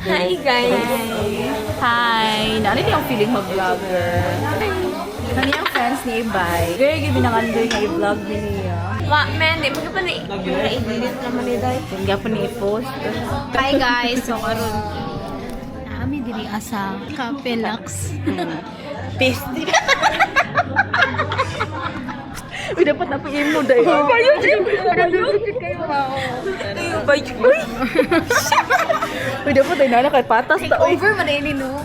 Hi guys! Hi! Ano yung feeling mag-vlogger? Ano yung friends ni Ibay? Girl, gabi na kandoy nga i-vlog din niya. Wa, men, di mo ka pa na-edit naman ni Day. Hindi pa ni-post. Hi guys! So, karon naami diri asa Capelax. Pasty. Uy, dapat napiin mo dahil. Kayo, Jim! Kayo, Bay! Uy! Uy, dapat ay nana kay patas ta. Uy, Over man ini no.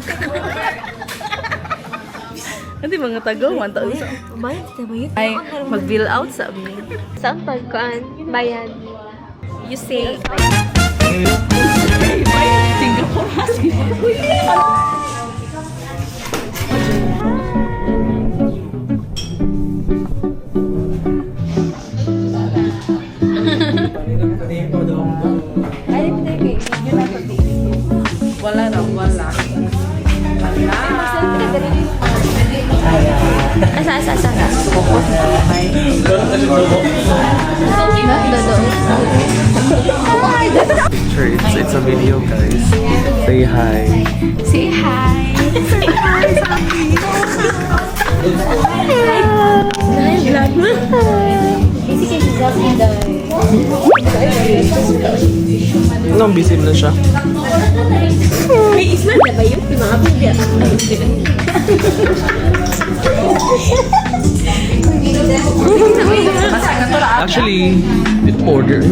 hindi mga tagaw. Bayad ta bayad. Ay, mag-bill out sa amin. Saan pagkuan? Bayad. You say. Singapore kasi. Wala na, wala. Asa. Picture, it's a video, guys. Say hi. Say hi. Kasi kasi sabi Day. Anong busy na siya? May isla na ba yun? Di mga bibya. Actually, it order.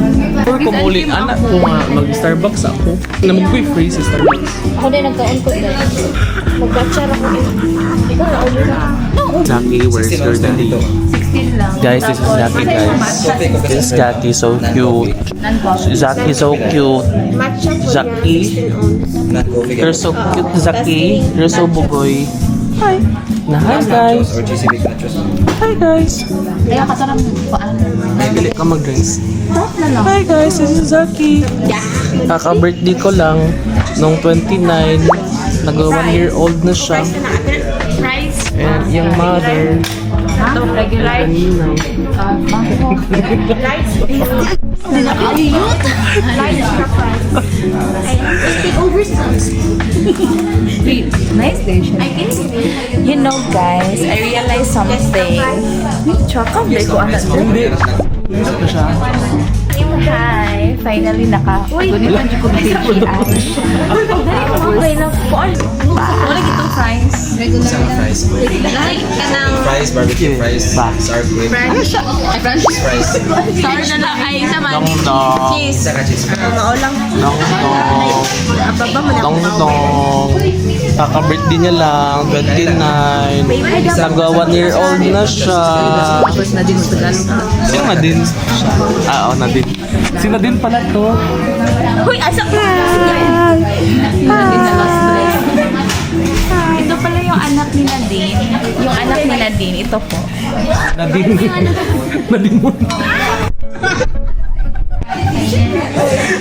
Or kumuli, anak ko nga, mag-Starbucks ako. Na mag-free sa Starbucks. Ako din nagkaon ko din. Mag-batchar ako din. Ikaw na ulo na. Jackie, where's your daddy? 16 lang. Guys, this is Jackie, guys. This is Jackie, so cute. Jackie, so cute. Matcha po Jackie, you're so cute, Jackie. You're so bugoy. Hi. Na hi, guys. Hi, guys. Kaya kasarang paano. Dili ka mag-guys. Hi, guys. This is Jackie. Kaka-birthday ko lang. Nung 29. Nag-1-year-old na siya. Rice. And yung mother. Ito, regular. Kanina. Take over some. Nice day siya. I can see. You know, guys, I realized something. Tsaka, hindi ko anak Hindi. Gusto siya. Hi! Finally, naka-gunitan ko na sa Okay lang po. Wala itong fries. Isang fries po. Like ka ng Fries, barbecue fries, sour cream, French. French. fries, Sour na lang. Ay, naman. Dong-dong. Cheese. saka cheese fries. Maulang. Dong-dong. Ababa mo na. Dong-dong. Kaka-birthday niya lang, 29. Nag-1-year-old na siya. Tapos na din sa Tagalog. Sino Nadine? Oo, Nadine. Si Nadine pala to. Uy, asa ka. Ito pala yung anak ni Nadine. Yung anak ni Nadine, ito po. Nadine. Nadine mo.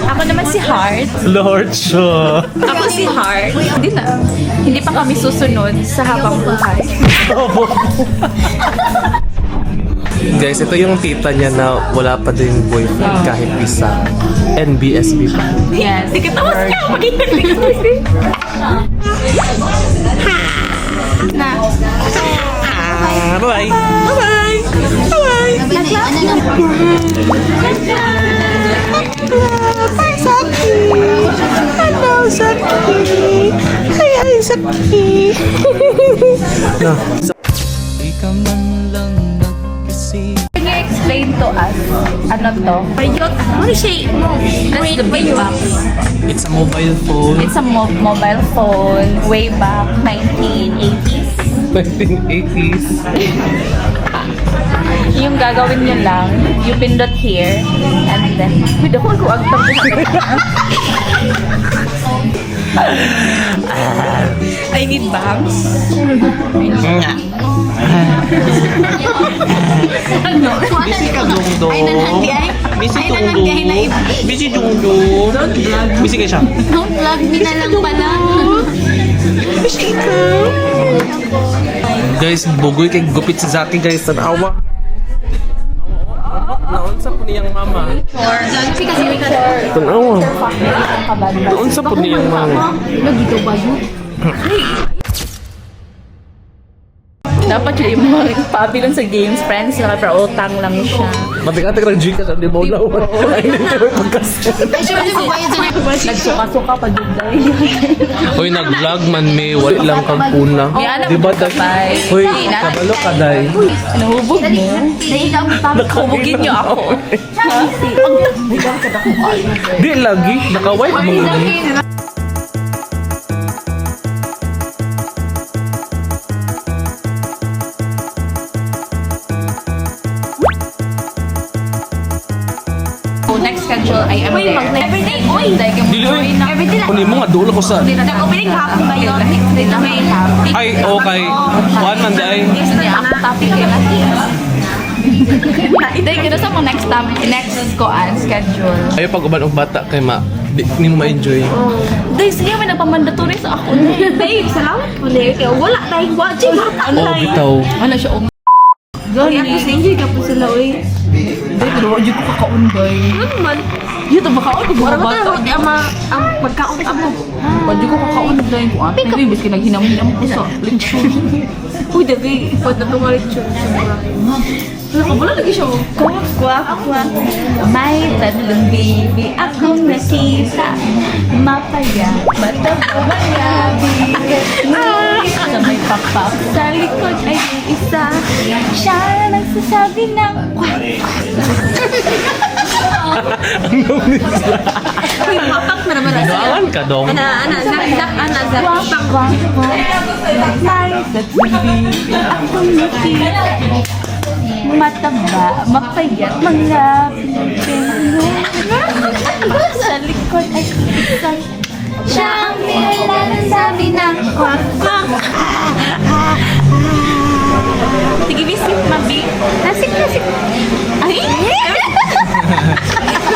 Ako naman si Heart. Lord siya. Ako si Heart. Hindi pa kami susunod sa habang buhay. Guys, ito yung tita niya na wala pa din boyfriend kahit isa. NBSB pa. Yes. Sige, tapos niya. Na. Bye-bye. Bye-bye. Bye-bye. Hi, Saki. Hello, Saki. Hi, Saki. No. Can you explain to us ano to? Bayot. Ano siya? That's the big box. It's a mobile phone. It's a mobile phone way back 1980s. 1980s. Yung gagawin nyo lang, you pindot here, and then, hindi ako mag-uagtang I need bangs. Ano? Busy ka, Dongdong. Ay, nanhandi ay. Busy, Ay, nanhandi ay na Dongdong. Busy, Dongdong. Busy ka siya. Don't vlog me na lang pala. Busy ka. Guys, bugoy kay gupit sa Zaki, guys. Tanawa. Naon sa niyang mama. Tanawa. Doon sa po niyang mama. Nagito ba yun? Dapat yung mga pabilon sa games, friends, para utang lang siya. Matik-atik ng Gcash, hindi mo lawan. Ay, hindi mo pagkasin. Nagsuka-suka pag day. Hoy, nag-vlog man may wala lang kang puna. Yan, Di ba, Day? kapay. Hoy, kabalo ka, Day. Nahubog mo? Nakahubugin niyo ako. Di lagi, naka-white mo. Next schedule ay am there. Everyday, oy! Dili, oy. Kunin mo nga, dulo ko sa... Nag-opening hapon ba yun? Ay, okay. Kuhan man, Day. Ako topic yun. Hindi, gano'n sa mga next topic, next schedule. Ayaw pag uban og bata kay hindi mo ma-enjoy. Dahil sige, may nagpamandatory sa ako. Dave, salamat po, Dave. Kaya wala tayong watching. Oo, bitaw. Ano siya, Gani. Kaya po enjoy ka po sila, uy. Hindi, pero wala ko kakaunday. Ano man? Dito ba kaon? Parang bata. Ang pagkaon ako. Wala ko kakaunday ko. Ano yun? Bis kinaghinam-hinam ko sa lechon. Uy, dagi. Pag na itong lechon. Wala lagi siya. Kwak. May tatlong baby akong nakita. Mapaya. Matabawang gabi. Sa may pakpak sa likod ay isa. Siya nagsasabi ng kwak. Papak na naman. Ginawan ka dong. Kwak. May tatlong baby akong nakita. Mataba, mapayat, mga Pilipino. Sa likod ay isang siyang nilalasabi ng kwak-kwak. Sige, bisip, mabi. Nasik. Ay!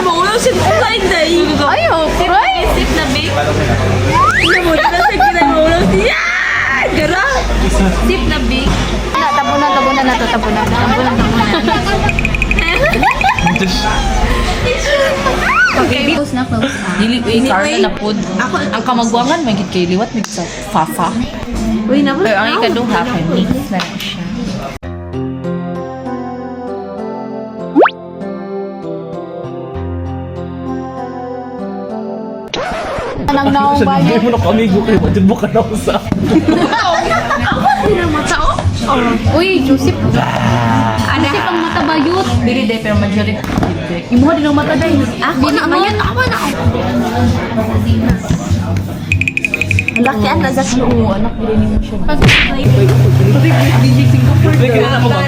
Maulaw siya sa slide na yun. Ay, okay. Bisip na, bi. Tingnan mo, nasik na maulaw siya. Gara! Sip na, bi. Tabunan na to. Okay, close na. Dili, Carla na pod. Ang kamagwangan, may gid kay liwat, may sa fafa. Uy, naman. Pero ang ikaduha, kay mix na lang siya. Anong naong ba Hindi mo na kamigo kayo. Ba't mo ka na sa... Uy, Joseph. Joseph ang mata bayot. Dili de pero majority. Imo din ang mata day. Ako na bayot. Ako na. Laki an nazak mo anak dili mo siya. Hindi ka na ako ba?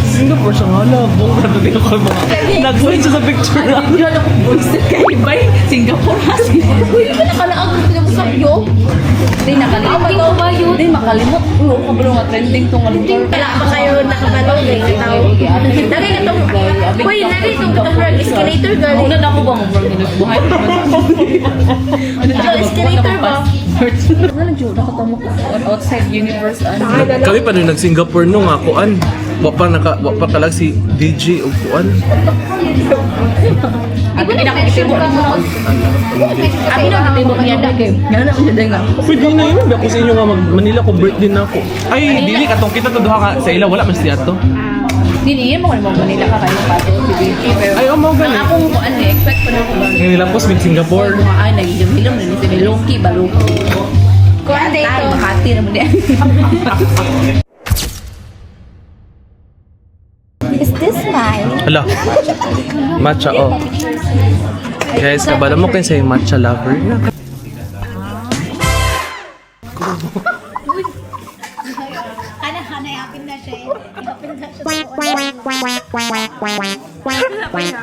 Singapore siya nga lang. Buong ka doon ako mga... Nag-wait siya sa picture na. Diyan ako voice kay bay Singapore ha. Uy, ba nakalaag mo sa iyo? Di nakalimot ko ba yun? Di makalimot. Uy, kabalo nga trending tong lugar. Wala pa kayo nakabalong eh. Lagi na itong, uy, lagi itong escalator galing. Una na ako ba mo buhay? Escalator ba? Ano lang dyan, nakatamo ko outside universe. Kami pa rin nag-Singapore nung nga, kuan. Wapa talag si DJ o kuan. Abi na nakikitibok mo. Abi na nakitibok niya dagay. Yan na siya nga. Pwede na yun. Ako sa inyo nga Manila ko birthday na ako. Ay, dili katong kita to duha ka sa ila wala man siya to. Dili mo ni mo Manila ka kayo pa to pero Ay, mo gani. akong kuan expect pa na ko ba. Ngayon nila po sa Singapore. Ay nagihilom na ni si Loki Baluki. Kuan dito. Makati na mo di. Is this mine? Hala. Matcha oh. Guys, kabala mo kayo sa matcha lover. Hanay, apin na siya eh. Apin na siya. Quack, quack, quack, quack, quack, quack.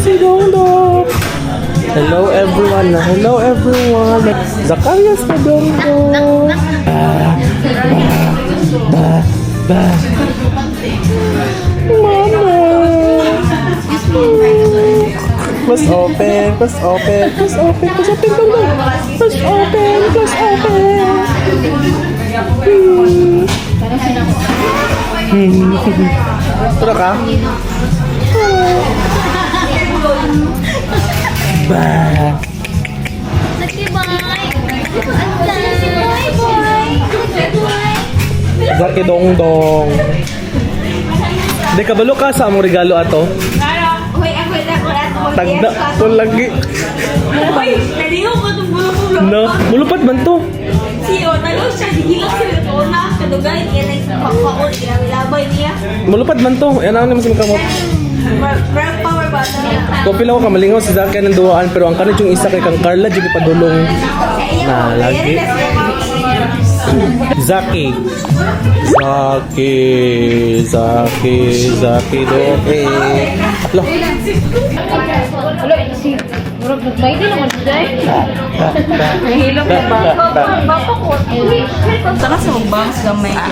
si Dongdong. Hello everyone. Hello everyone. Zacarias na Dongdong. Mama. Plus open. Plus open. Plus open. Plus open. Dongdong. Plus open. Plus open. Tara ka? Bah. Zaki dong dong. Di kabalo ka sa among regalo ato. Tagda ko lagi. Uy, naligaw ko itong bulong-bulong. No, mulupad man to. Siyo, talo siya, digilang sila ito na. Kadugay, yan ay pagkaon, ilang labay niya. Mulupad man to. Yan ang naman sa kamot. Brand power ba? Kopi lang ko kamalingaw si Zaki ng duwaan pero ang kanit yung isa kay kang Carla di padulong na lagi. Zaki. Zaki. Zaki. Zaki do. Loh. Nagbayad naman dyan. Nahilog na ba? Bapa ko. Saka sa bangs gamay ko.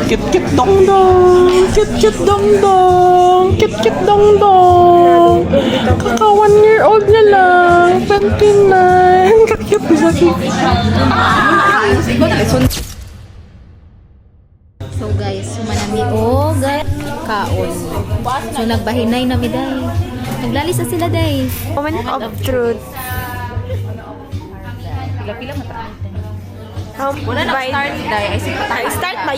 Kit kit dong dong. Kit kit dong dong. Kit kit dong dong. Kaka 1 year old na lang. 29. Kit kit Zaki. So guys, sumanami o guys, kaon. So nagbahinay na mi day. Naglalis na sila day. Moment of truth. Pila-pila mata. Wala na start. Dahil ay si Start ba?